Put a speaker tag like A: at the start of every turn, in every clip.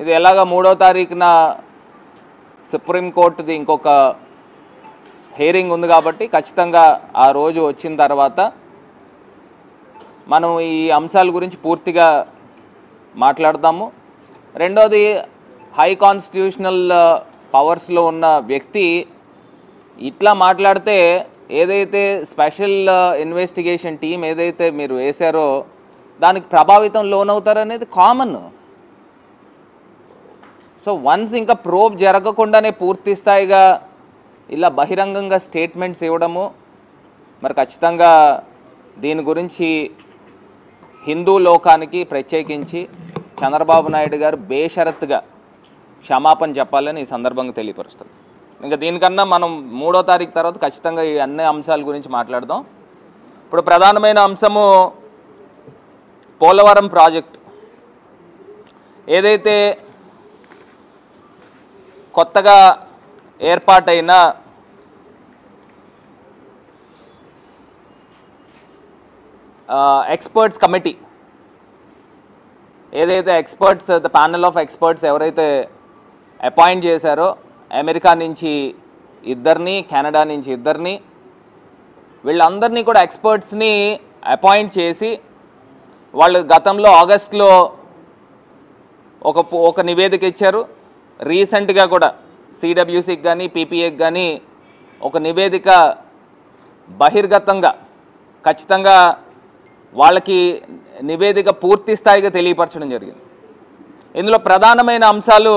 A: ఇది ఎలాగా 3వ తారీఖున సుప్రీంకోర్టుది ఇంకొక హియరింగ్ ఉంది కాబట్టి ఖచ్చితంగా ఆ రోజు వచ్చిన తర్వాత మనం ఈ అంశాల గురించి పూర్తిగా మాట్లాడదాము. రెండోది, హై కాన్స్టిట్యూషనల్ పవర్స్లో ఉన్న వ్యక్తి ఇట్లా మాట్లాడితే ఏదైతే స్పెషల్ ఇన్వెస్టిగేషన్ టీం ఏదైతే మీరు వేశారో దానికి ప్రభావితం లోనవుతారనేది కామన్. సో వన్స్ ఇంకా ప్రోబ్ జరగకుండానే పూర్తి స్థాయిగా ఇలా బహిరంగంగా స్టేట్మెంట్స్ ఇవ్వడము, మరి ఖచ్చితంగా దీని గురించి హిందూ లోకానికి ప్రత్యేకించి చంద్రబాబు నాయుడు గారు బేషరత్తుగా క్షమాపణ చెప్పాలని ఈ సందర్భంగా తెలియపరుస్తుంది. ఇంకా దీనికన్నా మనం 3వ తారీఖు తర్వాత ఖచ్చితంగా ఈ అన్ని అంశాల గురించి మాట్లాడదాం. ఇప్పుడు ప్రధానమైన అంశము పోలవరం ప్రాజెక్టు. ఏదైతే కొత్తగా ఏర్పాటైన ఎక్స్పర్ట్స్ కమిటీ, ఏదైతే experts the panel of experts ఎవరైతే అపాయింట్ చేశారో, అమెరికా నుంచి 2, కెనడా నుంచి 2, వీళ్ళందరినీ కూడా ఎక్స్పర్ట్స్ని అపాయింట్ చేసి వాళ్ళు గతంలో ఆగస్టులో ఒక నివేదిక ఇచ్చారు. రీసెంట్గా కూడా సిడబ్ల్యూసికి కానీ పీపీఏకి కానీ ఒక నివేదిక బహిర్గతంగా ఖచ్చితంగా వాళ్ళకి నివేదిక పూర్తి స్థాయిగా తెలియపరచడం జరిగింది. ఇందులో ప్రధానమైన అంశాలు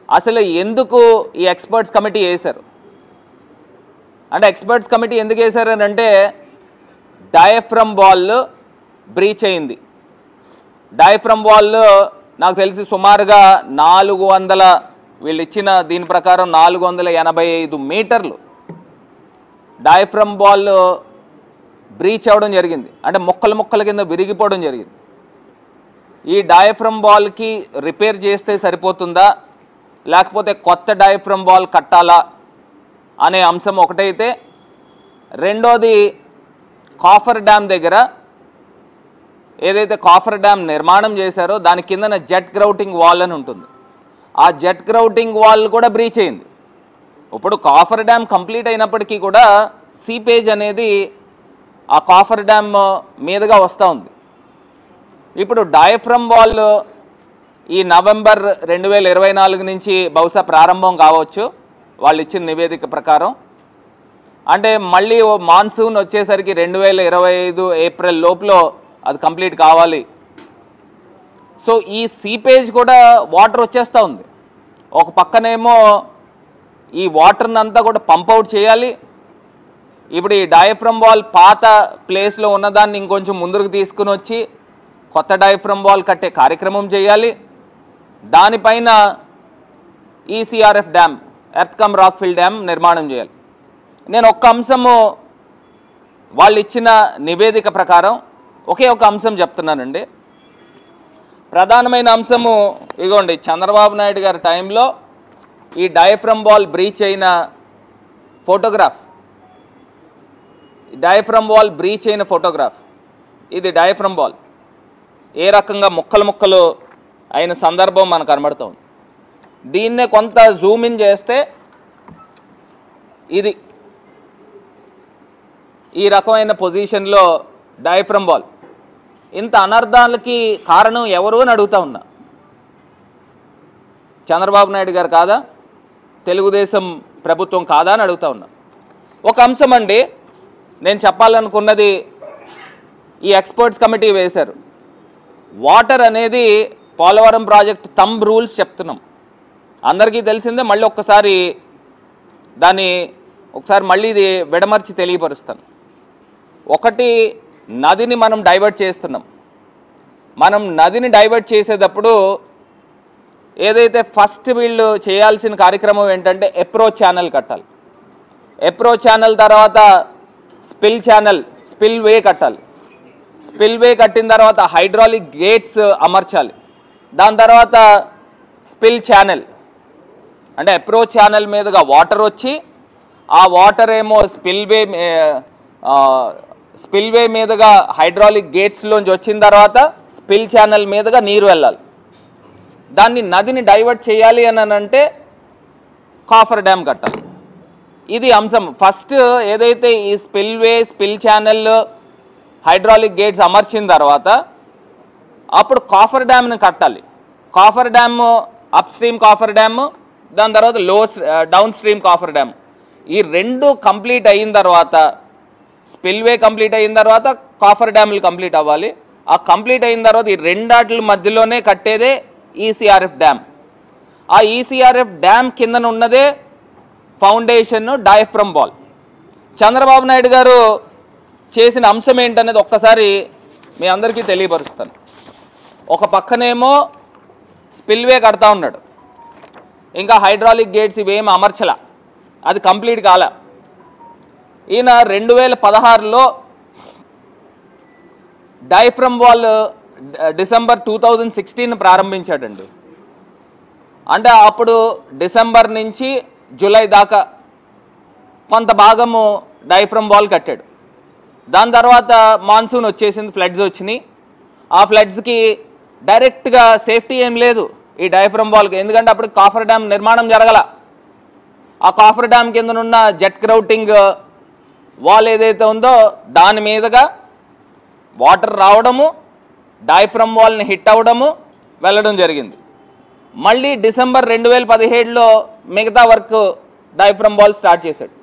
A: అసలు ఎందుకు ఈ ఎక్స్పర్ట్స్ కమిటీ వేశారు అంటే, ఎక్స్పర్ట్స్ కమిటీ ఎందుకు వేశారు అని అంటే, డయాఫ్రమ్ వాల్ బ్రీచ్ అయింది. డయాఫ్రమ్ వాల్ నాకు తెలిసి సుమారుగా 400, వీళ్ళు ఇచ్చిన దీని ప్రకారం 485 మీటర్లు డయాఫ్రమ్ వాల్ బ్రీచ్ అవ్వడం జరిగింది. అంటే ముక్కల కింద విరిగిపోవడం జరిగింది. ఈ డయాఫ్రమ్ వాల్కి రిపేర్ చేస్తే సరిపోతుందా, లేకపోతే కొత్త డయాఫ్రమ్ వాల్ కట్టాలా అనే అంశం ఒకటైతే, రెండోది కాఫర్ డ్యామ్ దగ్గర ఏదైతే కాఫర్ డ్యామ్ నిర్మాణం చేశారో దాని కిందన జెట్ గ్రౌటింగ్ వాల్ అని ఉంటుంది. ఆ జెట్ గ్రౌటింగ్ వాల్ కూడా బ్రీచ్ అయింది. ఇప్పుడు కాఫర్ డ్యామ్ కంప్లీట్ అయినప్పటికీ కూడా సీపేజ్ అనేది ఆ కాఫర్ డ్యామ్ మీదుగా వస్తూ ఉంది. ఇప్పుడు డయాఫ్రమ్ వాల్ ఈ నవంబర్ 2024 నుంచి బహుశా ప్రారంభం కావచ్చు వాళ్ళు ఇచ్చిన నివేదిక ప్రకారం. అంటే మళ్ళీ మాన్సూన్ వచ్చేసరికి 2025 ఏప్రిల్ లోపల అది కంప్లీట్ కావాలి. సో ఈ సీపేజ్ కూడా వాటర్ వచ్చేస్తూ ఉంది. ఒక పక్కనేమో ఈ వాటర్ని అంతా కూడా పంప్ అవుట్ చేయాలి. ఇప్పుడు ఈ డయాఫ్రమ్ వాల్ పాత ప్లేస్లో ఉన్నదాన్ని ఇంకొంచెం ముందుకు తీసుకుని వచ్చి కొత్త డయాఫ్రమ్ వాల్ కట్టే కార్యక్రమం చేయాలి. దానిపైన ECRF dam, earth cum rock fill dam నిర్మాణం చేయాలి. నేను ఒక్క అంశము వాళ్ళు ఇచ్చిన నివేదిక ప్రకారం ఒకే ఒక అంశం చెప్తున్నానండి. ప్రధానమైన అంశము ఇగోండి, చంద్రబాబు నాయుడు గారి టైంలో ఈ డయాఫ్రమ్ వాల్ బ్రీచ్ అయిన ఫోటోగ్రాఫ్, డయాఫ్రమ్ వాల్ బ్రీచ్ అయిన ఫోటోగ్రాఫ్. ఇది డయాఫ్రమ్ వాల్ ఏ రకంగా ముక్కలు అయిన సందర్భం మనకు కనబడుతుంది. దీన్నే కొంత జూమ్ ఇన్ చేస్తే ఇది ఈ రకమైన పొజిషన్లో డయాఫ్రమ్ వాల్. ఇంత అనర్థాలకి కారణం ఎవరు అని అడుగుతా ఉన్నా. చంద్రబాబు నాయుడు గారు కాదా, తెలుగుదేశం ప్రభుత్వం కాదా అని అడుగుతా ఉన్నా. ఒక అంశం అండి నేను చెప్పాలనుకున్నది, ఈ ఎక్స్పర్ట్స్ కమిటీ వేశారు. వాటర్ అనేది పోలవరం ప్రాజెక్ట్ థంబ్ రూల్స్ చెప్తున్నాం, అందరికీ తెలిసిందే. మళ్ళీ ఒకసారి మళ్ళీ ఇది విడమర్చి తెలియపరుస్తాను. ఒకటి, నదిని మనం డైవర్ట్ చేస్తున్నాం. మనం నదిని డైవర్ట్ చేసేటప్పుడు ఏదైతే ఫస్ట్ వీళ్ళు చేయాల్సిన కార్యక్రమం ఏంటంటే అప్రోచ్ ఛానల్ కట్టాలి. అప్రోచ్ ఛానల్ తర్వాత స్పిల్ వే కట్టాలి. స్పిల్ వే కట్టిన తర్వాత హైడ్రాలిక్ గేట్స్ అమర్చాలి. దాని తర్వాత స్పిల్ ఛానల్ అంటే అప్రోచ్ ఛానల్ మీదుగా వాటర్ వచ్చి ఆ వాటర్ ఏమో స్పిల్వే మీదుగా హైడ్రాలిక్ గేట్స్లోంచి వచ్చిన తర్వాత స్పిల్ ఛానల్ మీదుగా నీరు వెళ్ళాలి. దాన్ని నదిని డైవర్ట్ చేయాలి అని అంటే కాఫర్ డ్యామ్ కట్టాలి. ఇది అంశం. ఫస్ట్ ఏదైతే ఈ spillway, spill channel, hydraulic gates అమర్చిన తర్వాత అప్పుడు కాఫర్ డ్యామ్ని కట్టాలి. Coffer dam up stream coffer dam, దాని తర్వాత డౌన్ స్ట్రీమ్ కాఫర్ డ్యామ్. ఈ రెండు కంప్లీట్ అయిన తర్వాత, స్పిల్వే కంప్లీట్ అయిన తర్వాత కాఫర్ డ్యామ్లు కంప్లీట్ అవ్వాలి. ఆ కంప్లీట్ అయిన తర్వాత ఈ రెండాట్ల మధ్యలోనే కట్టేదే ఈసీఆర్ఎఫ్ డ్యామ్. ఆ ఈసీఆర్ఎఫ్ డ్యామ్ కిందన ఉన్నదే foundation, diaphragm wall. Chandrababu Naidu గారు చేసిన అంశం ఏంటనేది ఒక్కసారి మీ అందరికీ తెలియపరుస్తాను. ఒక పక్కనేమో స్పిల్వే కడతా ఉన్నాడు, ఇంకా హైడ్రాలిక్ గేట్స్ ఇవేమి అమర్చలా, అది కంప్లీట్ కాలే. ఈయన 2016లో డయాఫ్రమ్ వాల్ డిసెంబర్ 2016 ప్రారంభించాడండి. అంటే అప్పుడు డిసెంబర్ నుంచి జూలై దాకా కొంత భాగము డయాఫ్రమ్ వాల్ కట్టాడు. దాని తర్వాత మాన్సూన్ వచ్చేసింది, ఫ్లడ్స్ వచ్చినాయి. ఆ ఫ్లడ్స్కి డైరెక్ట్గా సేఫ్టీ ఏం లేదు ఈ డయాఫ్రమ్ వాల్కి, ఎందుకంటే అప్పుడు కాఫర్ డ్యామ్ నిర్మాణం జరగల. ఆ కాఫర్ డ్యామ్ కిందనున్న జెట్ గ్రౌటింగ్ వాల్ ఏదైతే ఉందో దాని మీదుగా వాటర్ రావడము, డయాఫ్రమ్ వాల్ని హిట్ అవ్వడము, వెళ్ళడం జరిగింది. మళ్ళీ డిసెంబర్ 2017లో మిగతా వర్క్ డయాఫ్రమ్ వాల్ స్టార్ట్ చేశాడు.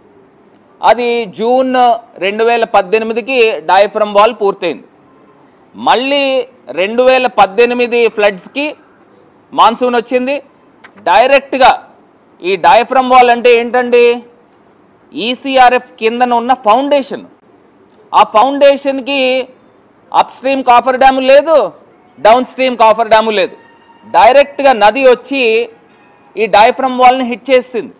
A: అది జూన్ 2018కి డయాఫ్రమ్ వాల్ పూర్తయింది. మళ్ళీ 2018 ఫ్లడ్స్కి మాన్సూన్ వచ్చింది. డైరెక్ట్గా ఈ డయాఫ్రమ్ వాల్ అంటే ఏంటండి, ఈసీఆర్ఎఫ్ కిందన ఉన్న ఫౌండేషన్. ఆ ఫౌండేషన్కి అప్ స్ట్రీమ్ కాఫర్ డ్యాము లేదు, డౌన్ స్ట్రీమ్ కాఫర్ డ్యాము లేదు. డైరెక్ట్గా నది వచ్చి ఈ డయాఫ్రమ్ వాల్ని హిట్ చేసింది.